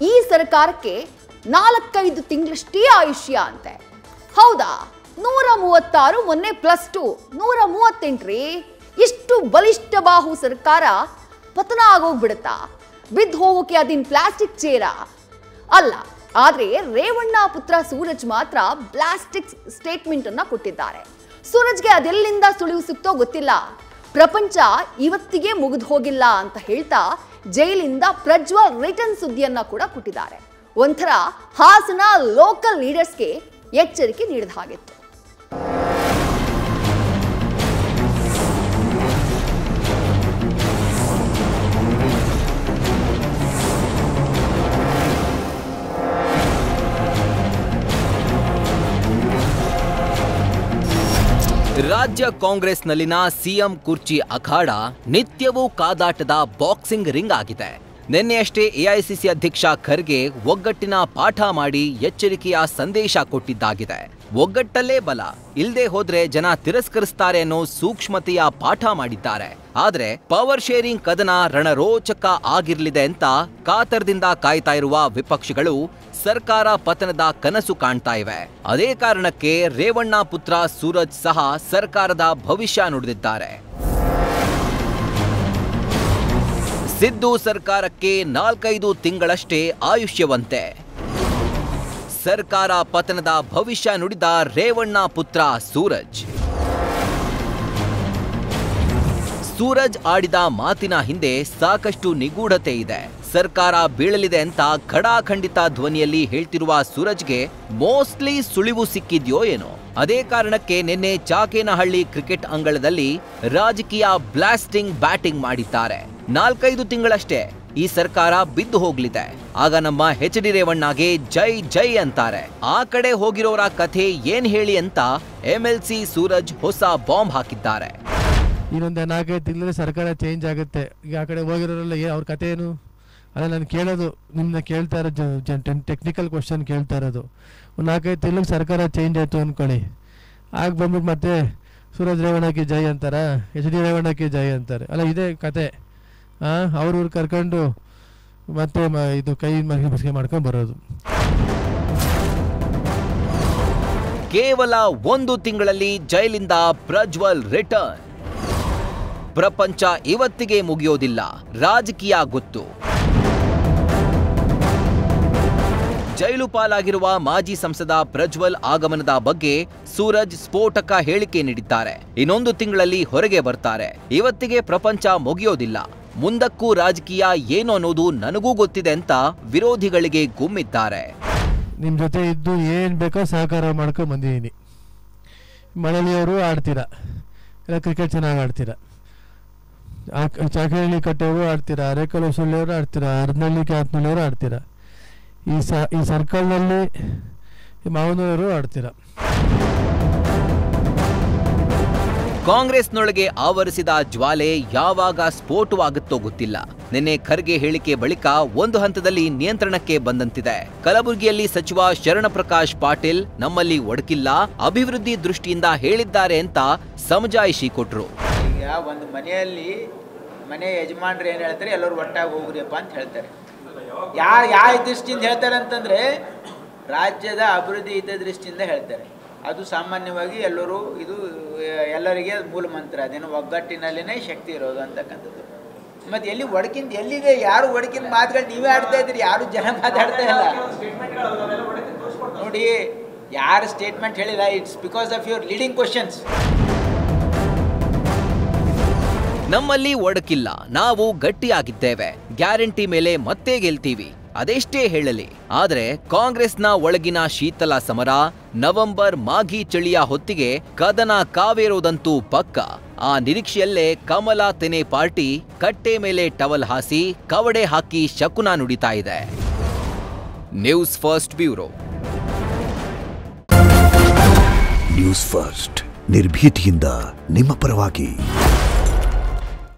ಈ ಸರ್ಕಾರಕ್ಕೆ 4-5 ತಿಂಗಳಷ್ಟೇ ಆಯುಷ್ಯ ಅಂತೆ. ಹೌದಾ? 136 ಮೊನ್ನೆ +2 138 ರೀ. ಇಷ್ಟು ಬಲಿಷ್ಠ ಬಾಹು ಸರ್ಕಾರ ಪತನ ಆಗೋಗ್ಬಿಡುತ್ತಾ? ಬಿದ್ದು ಹೋಗೋಕೆ ಅದಿನ್ ಪ್ಲಾಸ್ಟಿಕ್ ಚೇರ ಅಲ್ಲ. ಆದ್ರೆ ರೇವಣ್ಣ ಪುತ್ರ ಸೂರಜ್ ಮಾತ್ರ ಬ್ಲಾಸ್ಟಿಕ್ ಸ್ಟೇಟ್ಮೆಂಟ್ ಅನ್ನ ಕೊಟ್ಟಿದ್ದಾರೆ. ಸೂರಜ್ಗೆ ಅದೆಲ್ಲಿಂದ ಸುಳಿವು ಸಿಕ್ತೋ ಗೊತ್ತಿಲ್ಲ. ಪ್ರಪಂಚ ಇವತ್ತಿಗೆ ಮುಗಿದು ಹೋಗಿಲ್ಲ ಅಂತ ಹೇಳ್ತಾ ಜೈಲಿಂದ ಪ್ರಜ್ವಲ್ ರಿಟರ್ನ್ ಸುದ್ದಿಯನ್ನ ಕೂಡ ಕೊಟ್ಟಿದ್ದಾರೆ. ಒಂಥರ ಹಾಸನ ಲೋಕಲ್ ಲೀಡರ್ಸ್ಗೆ ಎಚ್ಚರಿಕೆ ನೀಡಿದ ಹಾಗಿತ್ತು. ರಾಜ್ಯ ಕಾಂಗ್ರೆಸ್ನಲ್ಲಿನ ಸಿಎಂ ಕುರ್ಚಿ ಅಖಾಡ ನಿತ್ಯವೂ ಕಾದಾಟದ ಬಾಕ್ಸಿಂಗ್ ರಿಂಗ್ ಆಗಿದೆ. ನಿನ್ನೆಯಷ್ಟೇ ಎಐಸಿಸಿ ಅಧ್ಯಕ್ಷ ಖರ್ಗೆ ಒಗ್ಗಟ್ಟಿನ ಪಾಠ ಮಾಡಿ ಎಚ್ಚರಿಕೆಯ ಸಂದೇಶ ಕೊಟ್ಟಿದ್ದಾಗಿದೆ. ಒಗ್ಗಟ್ಟಲ್ಲೇ ಬಲ, ಇಲ್ಲದೆ ಹೋದ್ರೆ ಜನ ತಿರಸ್ಕರಿಸ್ತಾರೆ ಅನ್ನೋ ಸೂಕ್ಷ್ಮತೆಯ ಪಾಠ ಮಾಡಿದ್ದಾರೆ. ಆದ್ರೆ ಪವರ್ ಶೇರಿಂಗ್ ಕದನ ರಣರೋಚಕ ಆಗಿರ್ಲಿದೆ ಅಂತ ಕಾತರದಿಂದ ಕಾಯ್ತಾ ಇರುವ ವಿಪಕ್ಷಗಳು ಸರ್ಕಾರ ಪತನದ ಕನಸು ಕಾಣ್ತಾ ಇವೆ. ಅದೇ ಕಾರಣಕ್ಕೆ ರೇವಣ್ಣ ಪುತ್ರ ಸೂರಜ್ ಸಹ ಸರ್ಕಾರದ ಭವಿಷ್ಯ ನುಡಿದಿದ್ದಾರೆ. ಸಿದ್ದು ಸರ್ಕಾರಕ್ಕೆ 4-5 ತಿಂಗಳಷ್ಟೇ ಆಯುಷ್ಯವಂತೆ. ಸರ್ಕಾರ ಪತನದ ಭವಿಷ್ಯ ನುಡಿದ ರೇವಣ್ಣ ಪುತ್ರ ಸೂರಜ್. ಸೂರಜ್ ಆಡಿದ ಮಾತಿನ ಹಿಂದೆ ಸಾಕಷ್ಟು ನಿಗೂಢತೆ ಇದೆ. ಸರ್ಕಾರ ಬೀಳಲಿದೆ ಅಂತ ಖಡಾಖಂಡಿತ ಧ್ವನಿಯಲ್ಲಿ ಹೇಳ್ತಿರುವ ಸೂರಜ್ಗೆ ಮೋಸ್ಟ್ಲಿ ಸುಳಿವು ಸಿಕ್ಕಿದ್ಯೋ ಏನೋ. ಅದೇ ಕಾರಣಕ್ಕೆ ನಿನ್ನೆ ಚಾಕೇನಹಳ್ಳಿ ಕ್ರಿಕೆಟ್ ಅಂಗಳದಲ್ಲಿ ರಾಜಕೀಯ ಬ್ಲಾಸ್ಟಿಂಗ್ ಬ್ಯಾಟಿಂಗ್ ಮಾಡಿದ್ದಾರೆ. 4-5 ತಿಂಗಳಷ್ಟೇ ಈ ಸರ್ಕಾರ ಬಿದ್ದು ಹೋಗ್ಲಿದೆ. ಆಗ ನಮ್ಮ ಎಚ್.ಡಿ. ರೇವಣ್ಣಗೆ ಜೈ ಜೈ ಅಂತಾರೆ. ಆ ಕಡೆ ಹೋಗಿರೋರ ಕಥೆ ಏನ್ ಹೇಳಿ ಅಂತ MLC ಸೂರಜ್ ಹೊಸ ಬಾಂಬ್ ಹಾಕಿದ್ದಾರೆ. ಇನ್ನೊಂದು 4-5 ತಿಂಗಳಲ್ಲಿ ಸರ್ಕಾರ ಚೇಂಜ್ ಆಗುತ್ತೆ. ಈಗ ಆ ಕಡೆ ಹೋಗಿರೋರೆಲ್ಲ ಅವ್ರ ಕಥೆ ಏನು? ಅದೇ ನಾನು ಕೇಳೋದು, ನಿಮ್ಮನ್ನ ಕೇಳ್ತಾ ಇರೋದು, ಟೆಕ್ನಿಕಲ್ ಕ್ವಶನ್ ಕೇಳ್ತಾ ಇರೋದು. ಒಂದು 4-5 ತಿಂಗಳಿಗೆ ಸರ್ಕಾರ ಚೇಂಜ್ ಆಯಿತು ಅಂದ್ಕೊಳ್ಳಿ. ಆಗ ಬಂದ್ಬಿಟ್ಟು ಮತ್ತೆ ಸೂರಜ್ ರೇವಣ್ಣಕ್ಕೆ ಜೈ ಅಂತಾರ, ಎಚ್.ಡಿ. ರೇವಣ್ಣಕ್ಕೆ ಜೈ ಅಂತಾರೆ. ಅಲ್ಲ, ಇದೇ ಕತೆ. ಅವ್ರವ್ರು ಕರ್ಕೊಂಡು ಮತ್ತೆ ಇದು ಕೈ ಮಸಿಗೆ ಮಾಡ್ಕೊಂಡು ಬರೋದು. ಕೇವಲ 1 ತಿಂಗಳಲ್ಲಿ ಜೈಲಿಂದ ಪ್ರಜ್ವಲ್ ರಿಟರ್ನ್. ಪ್ರಪಂಚ ಇವತ್ತಿಗೆ ಮುಗಿಯೋದಿಲ್ಲ, ರಾಜಕೀಯ ಗೊತ್ತು. ಜೈಲು ಪಾಲಾಗಿರುವ ಮಾಜಿ ಸಂಸದ ಪ್ರಜ್ವಲ್ ಆಗಮನದ ಬಗ್ಗೆ ಸೂರಜ್ ಸ್ಫೋಟಕ ಹೇಳಿಕೆ ನೀಡಿದ್ದಾರೆ. ಇನ್ನೊಂದು ತಿಂಗಳಲ್ಲಿ ಹೊರಗೆ ಬರ್ತಾರೆ. ಇವತ್ತಿಗೆ ಪ್ರಪಂಚ ಮುಗಿಯೋದಿಲ್ಲ, ಮುಂದಕ್ಕೂ ರಾಜಕೀಯ ಏನು ಅನ್ನೋದು ನನಗೂ ಗೊತ್ತಿದೆ ಅಂತ ವಿರೋಧಿಗಳಿಗೆ ಗುಮ್ಮಿದ್ದಾರೆ. ನಿಮ್ಮ ಜೊತೆ ಇದ್ದು ಏನು ಬೇಕೋ ಸಹಕಾರ ಮಾಡ್ಕೊಂಡು ಬಂದಿದ್ದೀನಿ. ಮಳಲಿಯವರು ಆಡ್ತೀರಾ, ಎಲ್ಲ ಕ್ರಿಕೆಟ್ ಚೆನ್ನಾಗಿ ಆಡ್ತೀರಾ, ಚಾಕೇನಹಳ್ಳಿ ಕಟ್ಟೆಯವರು ಆಡ್ತೀರಾ, ಅರೇಕಲ್ ಹೊಸಳ್ಳಿಯವರು ಆಡ್ತೀರಾ, ಹರದನಹಳ್ಳಿ ಕ್ಯಾತ್ನಳ್ಳಿಯವರು ಆಡ್ತೀರಾ, ಈ ಸರ್ಕಲ್ನಲ್ಲಿ ಮಾವನವರು ಆಡ್ತೀರಾ. ಕಾಂಗ್ರೆಸ್ನೊಳಗೆ ಆವರಿಸಿದ ಜ್ವಾಲೆ ಯಾವಾಗ ಸ್ಫೋಟವಾಗುತ್ತೋ ಗೊತ್ತಿಲ್ಲ. ನಿನ್ನೆ ಖರ್ಗೆ ಹೇಳಿಕೆ ಬಳಿಕ ಒಂದು ಹಂತದಲ್ಲಿ ನಿಯಂತ್ರಣಕ್ಕೆ ಬಂದಂತಿದೆ. ಕಲಬುರಗಿಯಲ್ಲಿ ಸಚಿವ ಶರಣಪ್ರಕಾಶ್ ಪಾಟೀಲ್ ನಮ್ಮಲ್ಲಿ ಒಡಕಿಲ್ಲ, ಅಭಿವೃದ್ಧಿ ದೃಷ್ಟಿಯಿಂದ ಹೇಳಿದ್ದಾರೆ ಅಂತ ಸಮಜಾಯಿಷಿ ಕೊಟ್ರು. ಈಗ ಒಂದು ಮನೆಯಲ್ಲಿ ಮನೆ ಯಜಮಾನ್ರು ಏನು ಹೇಳ್ತಾರೆ, ಎಲ್ಲರೂ ಒಟ್ಟಾಗಿ ಹೋಗ್ರಿಯಪ್ಪ ಅಂತ ಹೇಳ್ತಾರೆ. ಯಾವ ದೃಷ್ಟಿಯಿಂದ ಹೇಳ್ತಾರೆ ಅಂತಂದರೆ ರಾಜ್ಯದ ಅಭಿವೃದ್ಧಿ ಹಿತದೃಷ್ಟಿಯಿಂದ ಹೇಳ್ತಾರೆ. ಅದು ಸಾಮಾನ್ಯವಾಗಿ ಎಲ್ಲರೂ ಇದು ಎಲ್ಲರಿಗೆ ಮೂಲ ಮಂತ್ರ, ಅದೇನು ಒಗ್ಗಟ್ಟಿನಲ್ಲಿನೇ ಶಕ್ತಿ ಇರೋದು ಅಂತಕ್ಕಂಥದ್ದು. ಮತ್ತು ಎಲ್ಲಿ ಒಡಕಿಂದ ಎಲ್ಲಿದೆ, ಯಾರು ಒಡಕಿನ ಮಾತುಗಳು ನೀವೇ ಆಡ್ತಾ ಇದ್ದೀರಿ, ಯಾರು ಜನ ಮಾತಾಡ್ತಾ ಇಲ್ಲ ನೋಡಿ. ಯಾರು ಸ್ಟೇಟ್ಮೆಂಟ್ ಹೇಳಿಲ್ಲ, it's because of your leading questions. ನಮ್ಮಲ್ಲಿ ಒಡಕಿಲ್ಲ, ನಾವು ಗಟ್ಟಿಯಾಗಿದ್ದೇವೆ, ಗ್ಯಾರಂಟಿ ಮೇಲೆ ಮತ್ತೆ ಗೆಲ್ತೀವಿ, ಅದೆಷ್ಟೇ ಹೇಳಲಿ. ಆದ್ರೆ ಕಾಂಗ್ರೆಸ್ನ ಒಳಗಿನ ಶೀತಲ ಸಮರ ನವೆಂಬರ್ ಮಾಘಿ ಚಳಿಯ ಹೊತ್ತಿಗೆ ಕದನ ಕಾವೇರೋದಂತೂ ಪಕ್ಕ. ಆ ನಿರೀಕ್ಷೆಯಲ್ಲೇ ಕಮಲ ತೆನೆ ಪಾರ್ಟಿ ಕಟ್ಟೆ ಮೇಲೆ ಟವಲ್ ಹಾಸಿ ಕವಡೆ ಹಾಕಿ ಶಕುನ ನುಡಿತಾ ಇದೆ. News first bureau. News first ನಿರ್ಭೀತಿಯಿಂದ ನಿಮ್ಮ ಪರವಾಗಿ.